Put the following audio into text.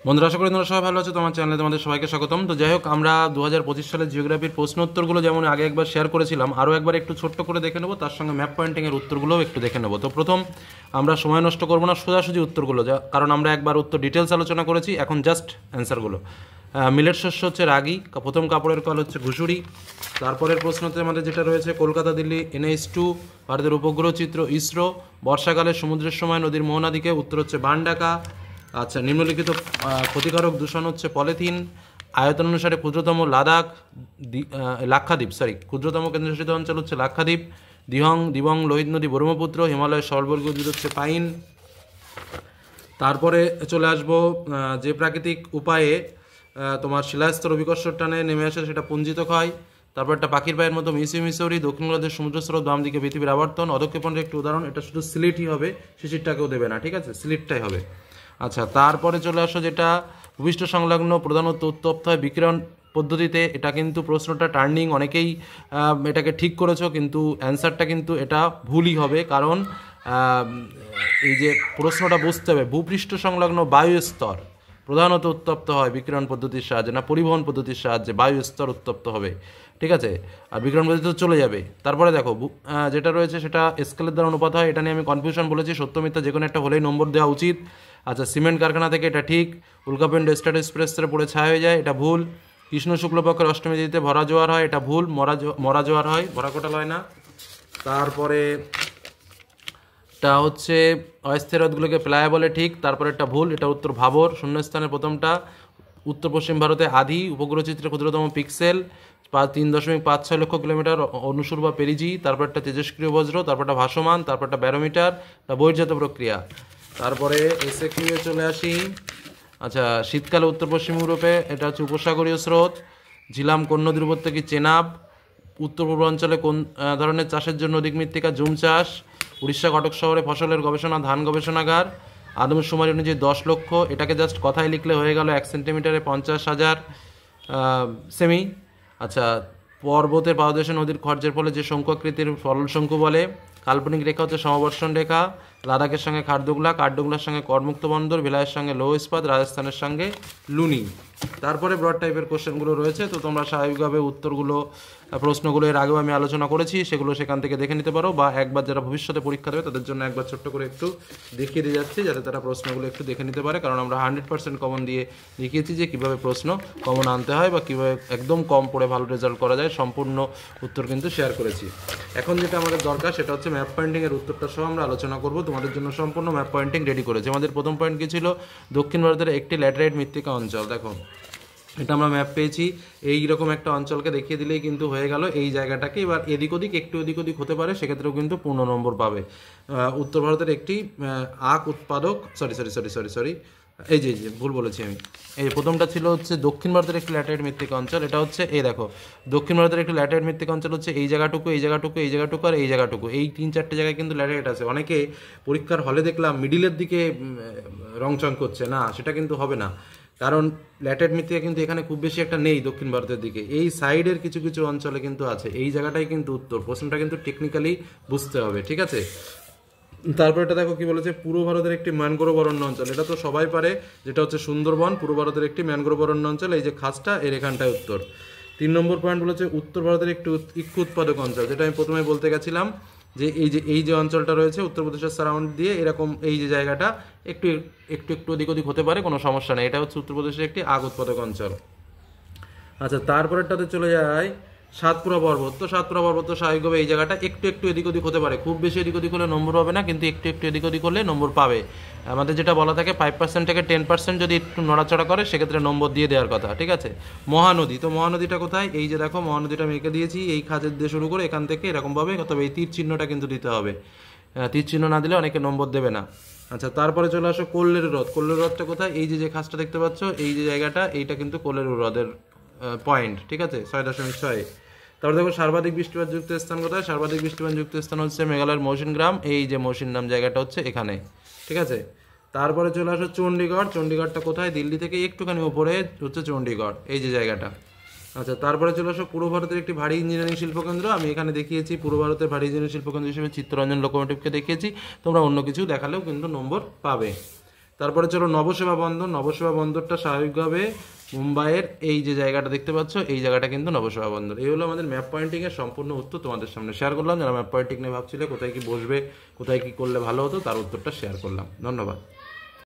বন্ধুরা, আশা করি তোমরা সবাই ভালো আছো। তোমার চ্যানেলে তোমাদের সবাইকে স্বাগতম। তো যাই হোক, আমরা 2025 সালের জিওগ্রাফির প্রশ্ন উত্তরগুলো যেমন আগে একবার শেয়ার করেছিলাম, আরও একবার একটু ছোট্ট করে দেখে নেবো, তার সঙ্গে ম্যাপ পয়েন্টিংয়ের উত্তরগুলোও একটু দেখে নেবো। তো প্রথম আমরা সময় নষ্ট করবো না, সোজাসুজি উত্তরগুলো, কারণ আমরা একবার উত্তর ডিটেলস আলোচনা করেছি, এখন জাস্ট অ্যান্সারগুলো। মিলেট শস্য হচ্ছে রাগি, প্রথম কাপড়ের কল হচ্ছে ঘুষুরি। তারপরের প্রশ্নতে আমাদের যেটা রয়েছে, কলকাতা দিল্লি NH2, ভারতের উপগ্রহ চিত্র ইসরো, বর্ষাকালে সমুদ্রের সময় নদীর মোহনা দিকে, উত্তর হচ্ছে বানডাকা। আচ্ছা, নিম্নলিখিত ক্ষতিকারক দূষণ হচ্ছে পলিথিন। আয়তন অনুসারে ক্ষুদ্রতম লাক্ষাদ্বীপ, ক্ষুদ্রতম কেন্দ্রশাসিত অঞ্চল হচ্ছে লাক্ষাদ্বীপ। দিবং লোহিত নদী ব্রহ্মপুত্র। হিমালয়ের সর্ববর্গীয় উদ্ভিদ হচ্ছে পাইন। তারপরে চলে আসবো যে প্রাকৃতিক উপায়ে তোমার শিলাস্তর অভিকর্ষর টানে নেমে আসে সেটা পুঞ্জিত ক্ষয়। তারপর একটা পাখির পায়ের মতো মিসৌরি, দক্ষিণ গোলার্ধের সমুদ্র স্রোত, বাম দিকে পৃথিবীর আবর্তন। অধক্ষেপণের একটি উদাহরণ, এটা শুধু সিলেটই হবে, শিশিরটাকেও দেবে না, ঠিক আছে, সিলেটটাই হবে। আচ্ছা, তারপরে চলে আসো যেটা ভূপৃষ্ঠ সংলগ্ন প্রধানত উত্তপ্ত হয় বিকিরণ পদ্ধতিতে। এটা কিন্তু প্রশ্নটা টার্নিং, অনেকেই এটাকে ঠিক করেছো, কিন্তু অ্যান্সারটা কিন্তু এটা ভুলই হবে, কারণ এই যে প্রশ্নটা বুঝতে হবে, ভূপৃষ্ঠ সংলগ্ন বায়ুস্তর প্রধানত উত্তপ্ত হয় বিকিরণ পদ্ধতির সাহায্যে, না পরিবহন পদ্ধতির সাহায্যে বায়ুস্তর উত্তপ্ত হবে, ঠিক আছে, আর বিকিরণ পদ্ধতি তো চলে যাবে। তারপরে দেখো যেটা রয়েছে সেটা স্কেলের দ্বারা অনুপাত হয়, এটা নিয়ে আমি কনফিউশন বলেছি, সত্য মিথ্যা যে কোনো একটা হলেই নম্বর দেওয়া উচিত। আচ্ছা, সিমেন্ট কারখানা থেকে, এটা ঠিক। উল্কাপিণ্ড স্ট্যাটাস এক্সপ্রেসের পড়ে ছায়া হয়ে যায়, এটা ভুল। কৃষ্ণ শুক্লপক্ষের অষ্টমী তিথিতে ভরা জোয়ার হয়, এটা ভুল। মরা জোয়ার হয়, ভরা কোটাল হয় না। তারপরে এটা হচ্ছে অস্থির হ্রদগুলোকে প্লায়া বলে, ঠিক। তারপরে একটা ভুল, এটা উত্তর ভাবর। শূন্যস্থানের প্রথমটা উত্তর পশ্চিম ভারতে আদি উপগ্রহ চিত্রে ক্ষুদ্রতম পিক্সেল 3.56 লক্ষ কিলোমিটার অনুসুর বা পেরিজি। তারপর একটা তেজস্ক্রিয় বজ্র, তারপর একটা ভাসমান, তারপর একটা ব্যারোমিটার, একটা বহির্জাত প্রক্রিয়া। তারপরে এসে কিউয়ে চলে আসি। আচ্ছা, শীতকালে উত্তর পশ্চিম ইউরোপে এটা হচ্ছে উপসাগরীয় স্রোত। ঝিলাম কোন নদীর উপত্যকি? চেনাব। উত্তর পূর্বাঞ্চলে কোন ধরনের চাষের জন্য অধিক মৃত্তিকা? জুম চাষ। উড়িষ্যা কটক শহরে ফসলের গবেষণা ধান গবেষণাগার। আদমশুমারি অনুযায়ী 10 লক্ষ, এটাকে জাস্ট কথায় লিখলে হয়ে গেল 1 সেন্টিমিটারে 50,000 সেমি। আচ্ছা, পর্বতের পাদদেশে নদীর খর্জের ফলে যে শঙ্কুকৃতির সরল শঙ্কু বলে। কাল্পনিক রেখা হচ্ছে সমবর্ষণ রেখা। লাদাখের সঙ্গে খারদুগলা, কাঠডুগলার সঙ্গে করমুক্ত বন্দর, ভিলায়ের সঙ্গে লৌহ ইস্পাত, রাজস্থানের সঙ্গে লুনি। তারপরে ব্রড টাইপের কোশ্চেনগুলো রয়েছে, তো তোমরা স্বাভাবিকভাবে উত্তরগুলো প্রশ্নগুলো এর আগেও আমি আলোচনা করেছি, সেগুলো সেখান থেকে দেখে নিতে পারো, বা একবার যারা ভবিষ্যতে পরীক্ষা দেবে তাদের জন্য একবার ছোট্ট করে একটু দেখিয়ে দিয়ে যাচ্ছি, যাতে তারা প্রশ্নগুলো একটু দেখে নিতে পারে, কারণ আমরা 100% কমন দিয়ে দেখিয়েছি যে কীভাবে প্রশ্ন কমন আনতে হয় বা কীভাবে একদম কম পড়ে ভালো রেজাল্ট করা যায়, সম্পূর্ণ উত্তর কিন্তু শেয়ার করেছি। এখন যেটা আমাদের দরকার সেটা হচ্ছে ম্যাপ পয়েন্টিংয়ের উত্তরটা সহ আমরা আলোচনা করব। তোমাদের জন্য সম্পূর্ণ ম্যাপ পয়েন্টিং রেডি করেছি। আমাদের প্রথম পয়েন্ট কী ছিল? দক্ষিণ ভারতের একটি ল্যাটেরাইট মৃত্তিকা অঞ্চল। দেখো, এটা আমরা ম্যাপ পেয়েছি, এইরকম একটা অঞ্চলকে দেখিয়ে দিলেই কিন্তু হয়ে গেল এই জায়গাটাকে। এবার এদিক ওদিক একটু ওদিক ওদিক হতে পারে, সেক্ষেত্রেও কিন্তু পূর্ণ নম্বর পাবে। উত্তর ভারতের একটি আখ উৎপাদক, সরি, এই যে ভুল বলেছি আমি। এই প্রথমটা ছিল হচ্ছে দক্ষিণ ভারতের একটি ল্যাটেরাইট মৃত্তিকা অঞ্চল, এটা হচ্ছে এই দেখো, দক্ষিণ ভারতের একটি ল্যাটেরাইট মৃত্তিকা অঞ্চল হচ্ছে এই জায়গাটুকু, এই জায়গাটুকু, এই জায়গাটুকু আর এই জায়গাটুকু, এই 3-4টে জায়গায় কিন্তু ল্যাটেরাইট আছে। অনেকে পরীক্ষার হলে দেখলাম মিডিলের দিকে রংচং করছে, না সেটা কিন্তু হবে না, কারণ ল্যাটেরাইট মৃত্তিকা কিন্তু এখানে খুব বেশি একটা নেই দক্ষিণ ভারতের দিকে, এই সাইডের কিছু কিছু অঞ্চলে কিন্তু আছে, এই জায়গাটাই কিন্তু উত্তর। প্রশ্নটা কিন্তু টেকনিক্যালি বুঝতে হবে, ঠিক আছে। তারপর এটা দেখো কি বলেছে, পূর্ব ভারতের একটি ম্যানগ্রোভ অরণ্য অঞ্চল, এটা তো সবাই পারে, যেটা হচ্ছে সুন্দরবন। পূর্ব ভারতের একটি ম্যানগ্রোভ অরণ্য অঞ্চল, এই যে খাসটা এর এখানটায় উত্তর। 3 নম্বর পয়েন্ট বলেছে উত্তর ভারতের একটি ইক্ষু উৎপাদক অঞ্চল, যেটা আমি প্রথমে বলতে গেছিলাম, যে এই যে অঞ্চলটা রয়েছে উত্তরপ্রদেশের সারাউন্ড দিয়ে এরকম, এই যে জায়গাটা একটু একটু একটু ওদিক ওদিক হতে পারে, কোনো সমস্যা নেই, এটা হচ্ছে উত্তরপ্রদেশের একটি আখ উৎপাদক অঞ্চল। আচ্ছা, তারপরেরটাতে চলে যায় সাতপুরা পর্বত। তো সাতপুরা পর্বত তো স্বাভাবিকভাবে এই জায়গাটা একটু একটু এদিক ওদিক হতে পারে, খুব বেশি এদিক ওদিক হলে নম্বর পাবে না, কিন্তু একটু একটু এদিক ওদিক হলে নম্বর পাবে। আমাদের যেটা বলা থাকে 5% থেকে 10% যদি একটু নড়াচড়া করে সেক্ষেত্রে নম্বর দিয়ে দেওয়ার কথা, ঠিক আছে। মহানদী, তো মহানদীটা কোথায়? এই যে দেখো, মহানদীটা আমি এঁকে দিয়েছি, এই খাঁজের দিয়ে শুরু করে এখান থেকে এরকমভাবে, তবে এই তীর চিহ্নটা কিন্তু দিতে হবে, তীর চিহ্ন না দিলে অনেকে নম্বর দেবে না। আচ্ছা, তারপরে চলে আসো কোল্লের হ্রদ। কোল্লের হ্রদটা কোথায়? এই যে খাসটা দেখতে পাচ্ছ, এই যে জায়গাটা, এইটা কিন্তু কোল্লের হ্রদের পয়েন্ট, ঠিক আছে, 6.6। তারপর দেখো সর্বাধিক বৃষ্টিপাতযুক্ত স্থান কোথায়? সর্বাধিক বৃষ্টিপাতযুক্ত স্থান হচ্ছে মেঘালয়ের মৌসিন গ্রাম, এই যে মৌসিন নাম জায়গাটা হচ্ছে এখানে, ঠিক আছে। তারপরে চলে আসো চণ্ডীগড়। চণ্ডীগড়টা কোথায়? দিল্লি থেকে একটুখানি উপরে হচ্ছে চণ্ডীগড়, এই যে জায়গাটা। আচ্ছা, তারপরে চলে আসো পূর্ব ভারতের একটি ভারী ইঞ্জিনিয়ারিং শিল্পকেন্দ্র, আমি এখানে দেখিয়েছি পূর্ব ভারতের ভারী ইঞ্জিনিয়ারিং শিল্পকেন্দ্র হিসেবে চিত্তরঞ্জন লোকোমোটিভকে দেখিয়েছি, তোমরা অন্য কিছু দেখালেও কিন্তু নম্বর পাবে। তারপরে চলো নবসেবা বন্দর। নবসেবা বন্দরটা স্বাভাবিকভাবে মুম্বাইয়ের এই যে জায়গাটা দেখতে পাচ্ছ, এই জায়গাটা কিন্তু নবসেবা বন্দর। এই হলো আমাদের ম্যাপ পয়েন্টিংয়ের সম্পূর্ণ উত্তর তোমাদের সামনে শেয়ার করলাম। যারা ম্যাপ পয়েন্টিং নিয়ে ভাবছিলে কোথায় কি বসবে, কোথায় কি করলে ভালো হতো, তার উত্তরটা শেয়ার করলাম। ধন্যবাদ।